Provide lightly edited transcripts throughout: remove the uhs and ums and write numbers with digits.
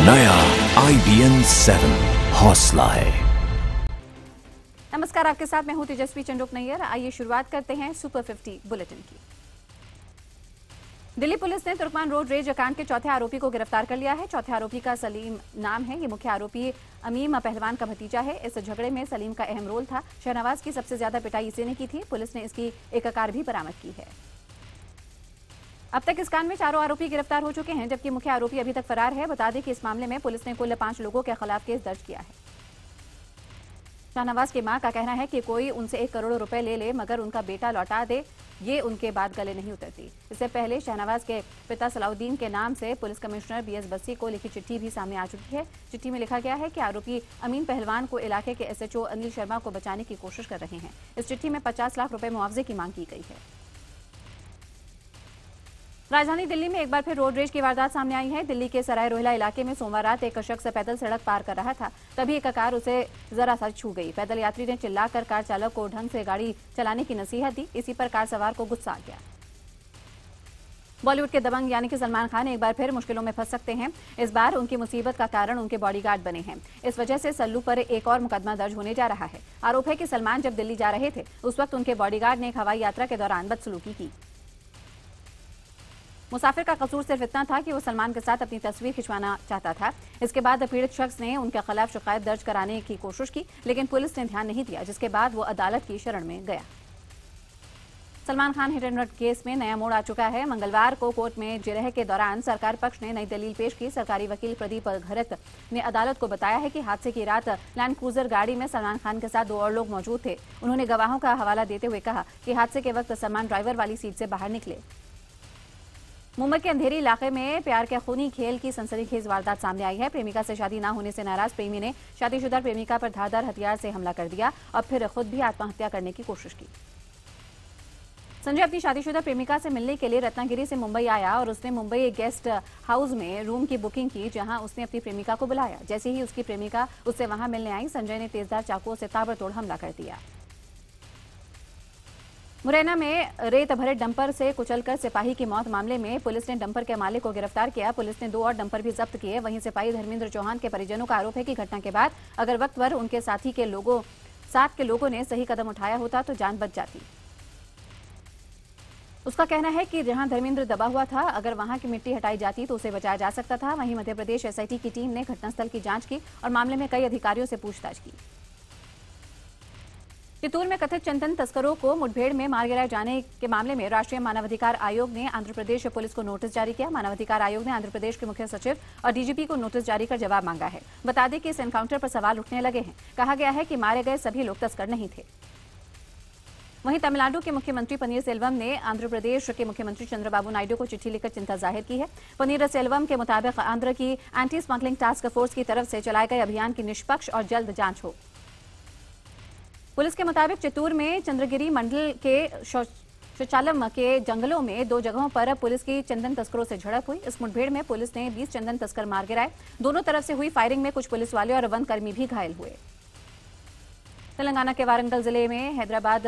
नया IBN 7 हौसला है। नमस्कार, आपके साथ मैं हूं तेजस्वी चंडोक नैयर। आइए शुरुआत करते हैं सुपर 50 बुलेटिन की। दिल्ली पुलिस ने तुर्कमान रोड रेज कांड के चौथे आरोपी को गिरफ्तार कर लिया है। चौथे आरोपी का सलीम नाम है। ये मुख्य आरोपी अमीम पहलवान का भतीजा है। इस झगड़े में सलीम का अहम रोल था। शहनवाज की सबसे ज्यादा पिटाई इसी ने की थी। पुलिस ने इसकी एक कार भी बरामद की है। अब तक इस कांड में चारों आरोपी गिरफ्तार हो चुके हैं, जबकि मुख्य आरोपी अभी तक फरार है। बता दें कि इस मामले में पुलिस ने कुल 5 लोगों के खिलाफ केस दर्ज किया है। शाहनवाज की मां का कहना है कि कोई उनसे 1 करोड़ रुपए ले ले मगर उनका बेटा लौटा दे, ये उनके बात गले नहीं उतरती। इससे पहले शाहनवाज के पिता सलाउद्दीन के नाम से पुलिस कमिश्नर BS बस्सी को लिखी चिट्ठी भी सामने आ चुकी है। चिट्ठी में लिखा गया है कि आरोपी अमीन पहलवान को इलाके के SHO अनिल शर्मा को बचाने की कोशिश कर रहे हैं। इस चिट्ठी में 50 लाख रुपए मुआवजे की मांग की गई है। राजधानी दिल्ली में एक बार फिर रोड रेज की वारदात सामने आई है। दिल्ली के सराय रोहिला इलाके में सोमवार रात एक शख्स पैदल सड़क पार कर रहा था, तभी एक कार उसे जरा सा छू गई। पैदल यात्री ने चिल्लाकर कार चालक को ढंग से गाड़ी चलाने की नसीहत दी। इसी पर कार सवार को गुस्सा आ गया। बॉलीवुड के दबंग यानी कि सलमान खान एक बार फिर मुश्किलों में फंस सकते हैं। इस बार उनकी मुसीबत का कारण उनके बॉडीगार्ड बने हैं। इस वजह से सल्लू पर एक और मुकदमा दर्ज होने जा रहा है। आरोप है कि सलमान जब दिल्ली जा रहे थे उस वक्त उनके बॉडीगार्ड ने एक हवाई यात्रा के दौरान बदसलूकी की। मुसाफिर का कसूर सिर्फ इतना था कि वो सलमान के साथ अपनी तस्वीर खिंचवाना चाहता था। इसके बाद पीड़ित शख्स ने उनके खिलाफ शिकायत दर्ज कराने की कोशिश की, लेकिन पुलिस ने ध्यान नहीं दिया, जिसके बाद वो अदालत की शरण में गया। Salman Khan hit and run case में नया मोड़ आ चुका है। मंगलवार को कोर्ट में जिरह के दौरान सरकार पक्ष ने नई दलील पेश की। सरकारी वकील प्रदीप घरत ने अदालत को बताया है कि हादसे की रात लैंड क्रूजर गाड़ी में सलमान खान के साथ 2 और लोग मौजूद थे। उन्होंने गवाहों का हवाला देते हुए कहा कि हादसे के वक्त सलमान ड्राइवर वाली सीट से बाहर निकले। मुंबई के अंधेरी इलाके में प्यार के खूनी खेल की सनसनीखेज वारदात सामने आई है। प्रेमिका से शादी न होने से नाराज प्रेमी ने शादीशुदा प्रेमिका पर धारदार हथियार से हमला कर दिया और फिर खुद भी आत्महत्या करने की कोशिश की। संजय अपनी शादीशुदा प्रेमिका से मिलने के लिए रत्नागिरी से मुंबई आया और उसने मुंबई गेस्ट हाउस में रूम की बुकिंग की, जहां उसने अपनी प्रेमिका को बुलाया। जैसे ही उसकी प्रेमिका उससे वहां मिलने आई, संजय ने तेजधार चाकुओं से ताबड़तोड़ हमला कर दिया। मुरैना में रेत भरे डंपर से कुचलकर सिपाही की मौत मामले में पुलिस ने डंपर के मालिक को गिरफ्तार किया। पुलिस ने 2 और डंपर भी जब्त किए। वहीं सिपाही धर्मेंद्र चौहान के परिजनों का आरोप है कि घटना के बाद अगर वक्त पर उनके साथ के लोगों ने सही कदम उठाया होता तो जान बच जाती। उसका कहना है कि जहां धर्मेंद्र दबा हुआ था, अगर वहां की मिट्टी हटाई जाती तो उसे बचाया जा सकता था। वहीं मध्य प्रदेश SIT की टीम ने घटनास्थल की जांच की और मामले में कई अधिकारियों से पूछताछ की। चित्तूर में कथित चंदन तस्करों को मुठभेड़ में मार गिराए जाने के मामले में राष्ट्रीय मानवाधिकार आयोग ने आंध्र प्रदेश पुलिस को नोटिस जारी किया। मानवाधिकार आयोग ने आंध्र प्रदेश के मुख्य सचिव और DGP को नोटिस जारी कर जवाब मांगा है। बता दें कि इस एनकाउंटर पर सवाल उठने लगे हैं। कहा गया है कि मारे गए सभी लोग तस्कर नहीं थे। वहीं तमिलनाडु के मुख्यमंत्री पनीरसेल्वम ने आंध्र प्रदेश के मुख्यमंत्री चंद्रबाबू नायडू को चिट्ठी लिखकर चिंता जाहिर की है। पनीरसेल्वम के मुताबिक आंध्र की एंटी स्मगलिंग टास्क फोर्स की तरफ से चलाए गए अभियान की निष्पक्ष और जल्द जांच हो। पुलिस के मुताबिक चित्तूर में चंद्रगिरी मंडल के शौचालम के जंगलों में 2 जगहों पर पुलिस की चंदन तस्करों से झड़प हुई। इस मुठभेड़ में पुलिस ने 20 चंदन तस्कर मार गिराए। दोनों तरफ से हुई फायरिंग में कुछ पुलिस वाले और वन कर्मी भी घायल हुए। तेलंगाना के वारंगल जिले में हैदराबाद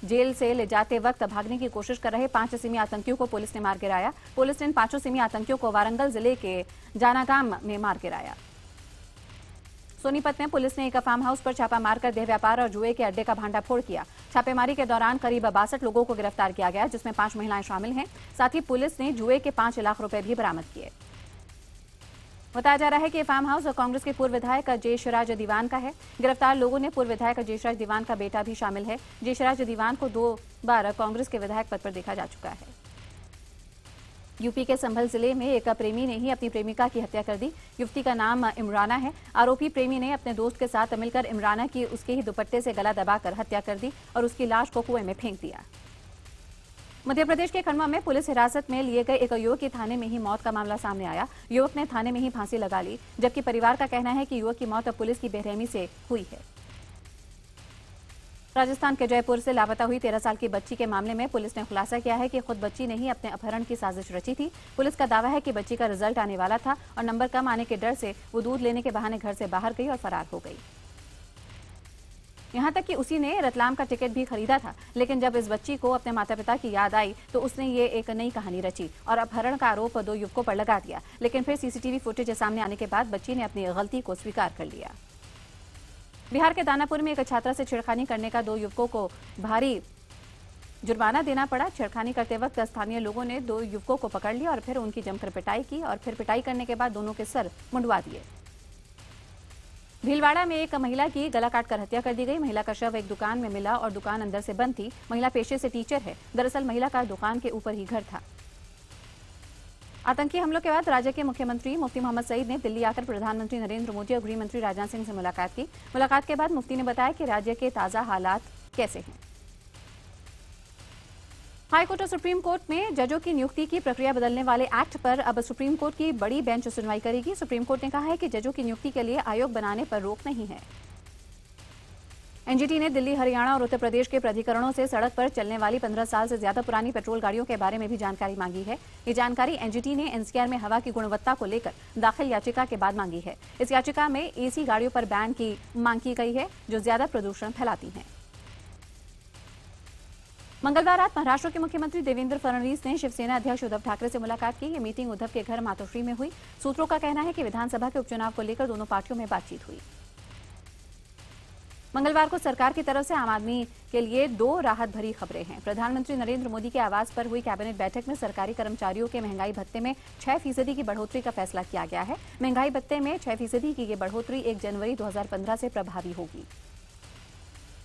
जेल से ले जाते वक्त भागने की कोशिश कर रहे 5 सिमी आतंकियों को पुलिस ने मार गिराया। पुलिस ने इन 5 सिमी आतंकियों को वारंगल जिले के जानागाम में मार गिराया। सोनीपत में पुलिस ने एक फार्म हाउस पर छापा मारकर देह व्यापार और जुए के अड्डे का भांडाफोड़ किया। छापेमारी के दौरान करीब 62 लोगों को गिरफ्तार किया गया, जिसमें 5 महिलाएं शामिल हैं। साथ ही पुलिस ने जुए के 5 लाख रुपए भी बरामद किए। बताया जा रहा है कि फार्म हाउस कांग्रेस के पूर्व विधायक जयेशराज दीवान का है। गिरफ्तार लोगों ने पूर्व विधायक जयेशराज दीवान का बेटा भी शामिल है। जयेशराज दीवान को 2 बार कांग्रेस के विधायक पद पर देखा जा चुका है। यूपी के संभल जिले में एक प्रेमी ने ही अपनी प्रेमिका की हत्या कर दी। युवती का नाम इमराना है। आरोपी प्रेमी ने अपने दोस्त के साथ मिलकर इमराना की उसके ही दुपट्टे से गला दबाकर हत्या कर दी और उसकी लाश को कुएं में फेंक दिया। मध्य प्रदेश के खंडवा में पुलिस हिरासत में लिए गए एक युवक की थाने में ही मौत का मामला सामने आया। युवक ने थाने में ही फांसी लगा ली, जबकि परिवार का कहना है कि युवक की मौत पुलिस की बेरहमी से हुई है। राजस्थान के जयपुर से लापता हुई 13 साल की बच्ची के मामले में पुलिस ने खुलासा किया है कि खुद बच्ची ने ही अपने अपहरण की साजिश रची थी। पुलिस का दावा है कि बच्ची का रिजल्ट आने वाला था और नंबर कम आने के डर से वो दूध लेने के बहाने घर से बाहर गई और फरार हो गई। यहाँ तक कि उसी ने रतलाम का टिकट भी खरीदा था। लेकिन जब इस बच्ची को अपने माता पिता की याद आई तो उसने ये एक नई कहानी रची और अपहरण का आरोप 2 युवकों पर लगा दिया। लेकिन फिर सीसीटीवी फुटेज सामने आने के बाद बच्ची ने अपनी गलती को स्वीकार कर लिया। बिहार के दानापुर में एक छात्रा से छेड़खानी करने का 2 युवकों को भारी जुर्माना देना पड़ा। छेड़खानी करते वक्त स्थानीय लोगों ने 2 युवकों को पकड़ लिया और फिर उनकी जमकर पिटाई की और फिर पिटाई करने के बाद दोनों के सर मुंडवा दिए। भीलवाड़ा में एक महिला की गला काटकर हत्या कर दी गई। महिला का शव एक दुकान में मिला और दुकान अंदर से बंद थी। महिला पेशे से टीचर है। दरअसल महिला का दुकान के ऊपर ही घर था। आतंकी हमलों के बाद राज्य के मुख्यमंत्री मुफ्ती मोहम्मद सईद ने दिल्ली आकर प्रधानमंत्री नरेंद्र मोदी और गृह मंत्री राजनाथ सिंह से मुलाकात की। मुलाकात के बाद मुफ्ती ने बताया कि राज्य के ताजा हालात कैसे हैं। हाईकोर्ट और सुप्रीम कोर्ट में जजों की नियुक्ति की प्रक्रिया बदलने वाले एक्ट पर अब सुप्रीम कोर्ट की बड़ी बेंच सुनवाई करेगी। सुप्रीम कोर्ट ने कहा है कि जजों की नियुक्ति के लिए आयोग बनाने पर रोक नहीं है। एनजीटी ने दिल्ली, हरियाणा और उत्तर प्रदेश के प्राधिकरणों से सड़क पर चलने वाली 15 साल से ज्यादा पुरानी पेट्रोल गाड़ियों के बारे में भी जानकारी मांगी है। ये जानकारी एनजीटी ने एनसीआर में हवा की गुणवत्ता को लेकर दाखिल याचिका के बाद मांगी है। इस याचिका में एसी गाड़ियों पर बैन की मांग की गई है जो ज्यादा प्रदूषण फैलाती हैं। मंगलवार रात महाराष्ट्र के मुख्यमंत्री देवेंद्र फडणवीस ने शिवसेना अध्यक्ष उद्धव ठाकरे से मुलाकात की। ये मीटिंग उद्धव के घर मातोश्री में हुई। सूत्रों का कहना है कि विधानसभा के उपचुनाव को लेकर दोनों पार्टियों में बातचीत हुई। मंगलवार को सरकार की तरफ से आम आदमी के लिए 2 राहत भरी खबरें हैं। प्रधानमंत्री नरेंद्र मोदी के आवास पर हुई कैबिनेट बैठक में सरकारी कर्मचारियों के महंगाई भत्ते में 6% की बढ़ोतरी का फैसला किया गया है। महंगाई भत्ते में 6% की ये बढ़ोतरी 1 जनवरी 2015 से प्रभावी होगी।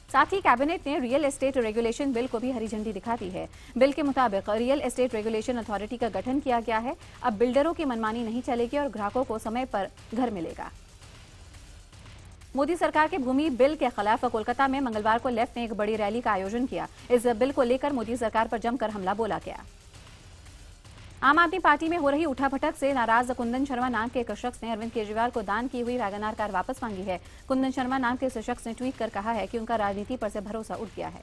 साथ ही कैबिनेट ने रियल एस्टेट रेगुलेशन बिल को भी हरी झंडी दिखा दी है। बिल के मुताबिक रियल एस्टेट रेगुलेशन अथॉरिटी का गठन किया गया है। अब बिल्डरों की मनमानी नहीं चलेगी और ग्राहकों को समय पर घर मिलेगा। मोदी सरकार के भूमि बिल के खिलाफ कोलकाता में मंगलवार को लेफ्ट ने एक बड़ी रैली का आयोजन किया। इस बिल को लेकर मोदी सरकार पर जमकर हमला बोला गया। आम आदमी पार्टी में हो रही उठापटक से नाराज कुंदन शर्मा नाम के एक शख्स ने अरविंद केजरीवाल को दान की हुई वैगनार कार वापस मांगी है। कुंदन शर्मा नाम के इस शख्स ने ट्वीट कर कहा है कि उनका राजनीति पर से भरोसा उठ गया है।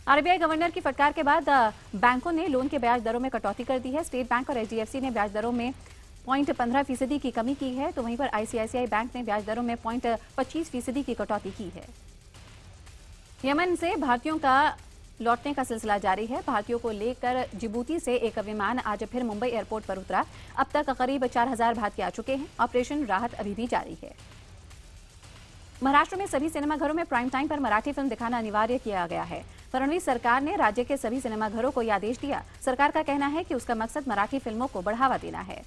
आरबीआई गवर्नर की फटकार के बाद बैंकों ने लोन के ब्याज दरों में कटौती कर दी है। स्टेट बैंक और एचडीएफसी ने ब्याज दरों में 0.15% की कमी की है, तो वहीं पर आईसीआईसीआई बैंक ने ब्याज दरों में 0.25% की कटौती की है। यमन से भारतीयों का लौटने का सिलसिला जारी है। भारतीयों को लेकर जिबूती से एक विमान आज फिर मुंबई एयरपोर्ट पर उतरा। अब तक करीब 4000 भारतीय आ चुके हैं। ऑपरेशन राहत अभी भी जारी है। महाराष्ट्र में सभी सिनेमाघरों में प्राइम टाइम पर मराठी फिल्म दिखाना अनिवार्य किया गया है। फडणवीस सरकार ने राज्य के सभी सिनेमाघरों को यह आदेश दिया। सरकार का कहना है कि उसका मकसद मराठी फिल्मों को बढ़ावा देना है।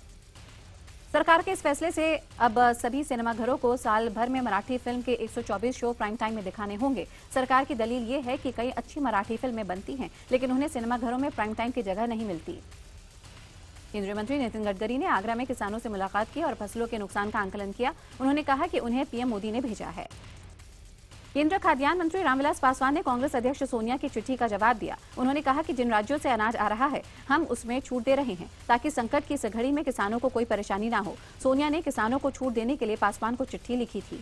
सरकार के इस फैसले से अब सभी सिनेमाघरों को साल भर में मराठी फिल्म के 124 शो प्राइम टाइम में दिखाने होंगे। सरकार की दलील ये है कि कई अच्छी मराठी फिल्में बनती हैं, लेकिन उन्हें सिनेमाघरों में प्राइम टाइम की जगह नहीं मिलती। केंद्रीय मंत्री नितिन गडकरी ने आगरा में किसानों से मुलाकात की और फसलों के नुकसान का आंकलन किया। उन्होंने कहा कि उन्हें पीएम मोदी ने भेजा है। केंद्रीय खाद्यान्न मंत्री रामविलास पासवान ने कांग्रेस अध्यक्ष सोनिया की चिट्ठी का जवाब दिया। उन्होंने कहा कि जिन राज्यों से अनाज आ रहा है हम उसमें छूट दे रहे हैं ताकि संकट की इस घड़ी में किसानों को कोई परेशानी ना हो। सोनिया ने किसानों को छूट देने के लिए पासवान को चिट्ठी लिखी थी।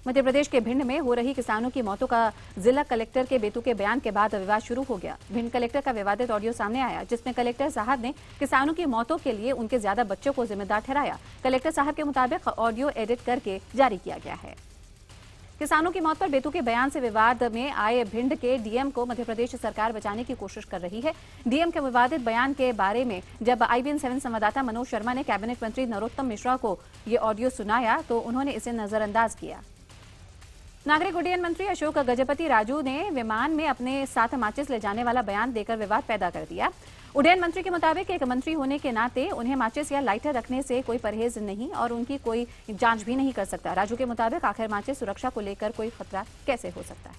मध्य प्रदेश के भिंड में हो रही किसानों की मौतों का जिला कलेक्टर के बेतुके बयान के बाद विवाद शुरू हो गया। भिंड कलेक्टर का विवादित ऑडियो सामने आया, जिसमें कलेक्टर साहब ने किसानों की मौतों के लिए उनके ज्यादा बच्चों को जिम्मेदार ठहराया। कलेक्टर साहब के मुताबिक ऑडियो एडिट करके जारी किया गया है। किसानों की मौत पर बेतुके बयान से विवाद में आए भिंड के डीएम को मध्य प्रदेश सरकार बचाने की कोशिश कर रही है। डीएम के विवादित बयान के बारे में जब IBN 7 संवाददाता मनोज शर्मा ने कैबिनेट मंत्री नरोत्तम मिश्रा को ये ऑडियो सुनाया तो उन्होंने इसे नजरअंदाज किया। नागरिक उड्डयन मंत्री अशोक गजपति राजू ने विमान में अपने साथ माचिस ले जाने वाला बयान देकर विवाद पैदा कर दिया। उड्डयन मंत्री के मुताबिक एक मंत्री होने के नाते उन्हें माचिस या लाइटर रखने से कोई परहेज नहीं और उनकी कोई जांच भी नहीं कर सकता। राजू के मुताबिक आखिर माचिस सुरक्षा को लेकर कोई खतरा कैसे हो सकता है।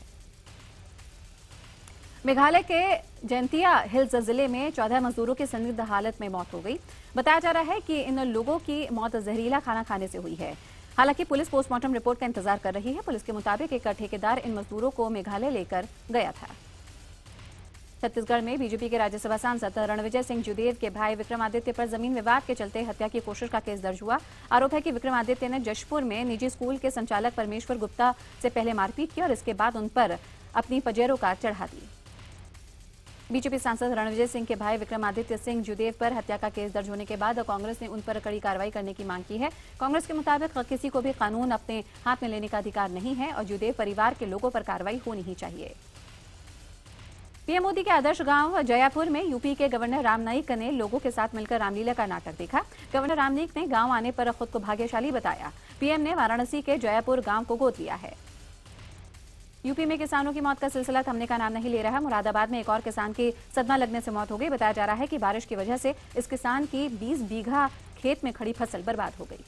मेघालय के जैंतिया हिल्स जिले में 14 मजदूरों की संदिग्ध हालत में मौत हो गई। बताया जा रहा है कि इन लोगों की मौत जहरीला खाना खाने से हुई है। हालांकि पुलिस पोस्टमार्टम रिपोर्ट का इंतजार कर रही है। पुलिस के मुताबिक एक ठेकेदार इन मजदूरों को मेघालय लेकर गया था। छत्तीसगढ़ में बीजेपी के राज्यसभा सांसद रणविजय सिंह जुदेव के भाई विक्रमादित्य पर जमीन विवाद के चलते हत्या की कोशिश का केस दर्ज हुआ। आरोप है कि विक्रमादित्य ने जशपुर में निजी स्कूल के संचालक परमेश्वर गुप्ता से पहले मारपीट की और इसके बाद उन पर अपनी पजेरो कार चढ़ा दी। बीजेपी सांसद रणविजय सिंह के भाई विक्रमादित्य सिंह जुदेव पर हत्या का केस दर्ज होने के बाद कांग्रेस ने उन पर कड़ी कार्रवाई करने की मांग की है। कांग्रेस के मुताबिक किसी को भी कानून अपने हाथ में लेने का अधिकार नहीं है और जुदेव परिवार के लोगों पर कार्रवाई होनी ही चाहिए। पीएम मोदी के आदर्श गांव जयापुर में यूपी के गवर्नर राम नाईक ने लोगों के साथ मिलकर रामलीला का नाटक देखा। गवर्नर राम नाईक ने गांव आने पर खुद को भाग्यशाली बताया। पीएम ने वाराणसी के जयापुर गांव को गोद लिया है। यूपी में किसानों की मौत का सिलसिला थमने का नाम नहीं ले रहा। मुरादाबाद में एक और किसान की सदमा लगने से मौत हो गई। बताया जा रहा है कि बारिश की वजह से इस किसान की 20 बीघा खेत में खड़ी फसल बर्बाद हो गई।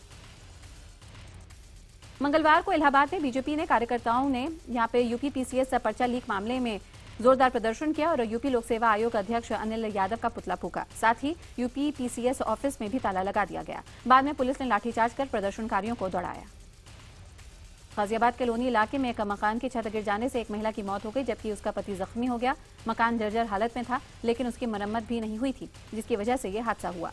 मंगलवार को इलाहाबाद में बीजेपी ने कार्यकर्ताओं ने यहां पे यूपी पीसीएस पर्चा लीक मामले में जोरदार प्रदर्शन किया और यूपी लोक सेवा आयोग अध्यक्ष अनिल यादव का पुतला फूका। साथ ही यूपी पीसीएस ऑफिस में भी ताला लगा दिया गया। बाद में पुलिस ने लाठीचार्ज कर प्रदर्शनकारियों को दौड़ाया। गाजियाबाद के लोनी इलाके में एक मकान की छत गिर जाने से एक महिला की मौत हो गई, जबकि उसका पति जख्मी हो गया। मकान जर्जर हालत में था, लेकिन उसकी मरम्मत भी नहीं हुई थी, जिसकी वजह से यह हादसा हुआ।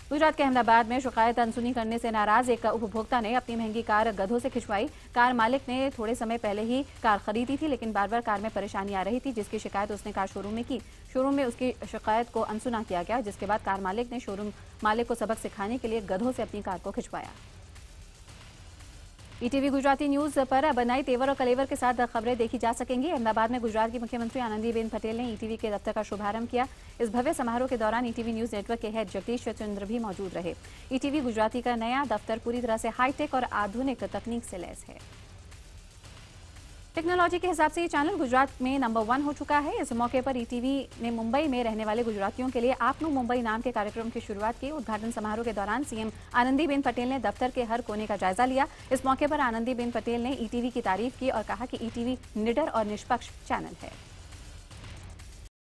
गुजरात के अहमदाबाद में शिकायत अनसुनी करने से नाराज एक उपभोक्ता ने अपनी महंगी कार गधों से खिंचवाई। कार मालिक ने थोड़े समय पहले ही कार खरीदी थी, लेकिन बार बार कार में परेशानी आ रही थी, जिसकी शिकायत उसने कार शोरूम में की। शोरूम में उसकी शिकायत को अनसुना किया गया, जिसके बाद कार मालिक ने शोरूम मालिक को सबक सिखाने के लिए गधों से अपनी कार को खिंचवाया। ईटीवी गुजराती न्यूज पर अब नए तेवर और कलेवर के साथ खबरें देखी जा सकेंगी। अहमदाबाद में गुजरात की मुख्यमंत्री आनंदीबेन पटेल ने ईटीवी के दफ्तर का शुभारंभ किया। इस भव्य समारोह के दौरान ईटीवी न्यूज नेटवर्क के हेड जगदीश चंद्र भी मौजूद रहे। ईटीवी गुजराती का नया दफ्तर पूरी तरह से हाईटेक और आधुनिक तकनीक से लैस है। टेक्नोलॉजी के हिसाब से ये चैनल गुजरात में नंबर 1 हो चुका है। इस मौके पर ईटीवी ने मुंबई में रहने वाले गुजरातियों के लिए आपनू मुंबई नाम के कार्यक्रम की शुरुआत की। उद्घाटन समारोह के दौरान सीएम आनंदीबेन पटेल ने दफ्तर के हर कोने का जायजा लिया। इस मौके पर आनंदीबेन पटेल ने ईटीवी की तारीफ की और कहा कि ईटीवी निडर और निष्पक्ष चैनल है।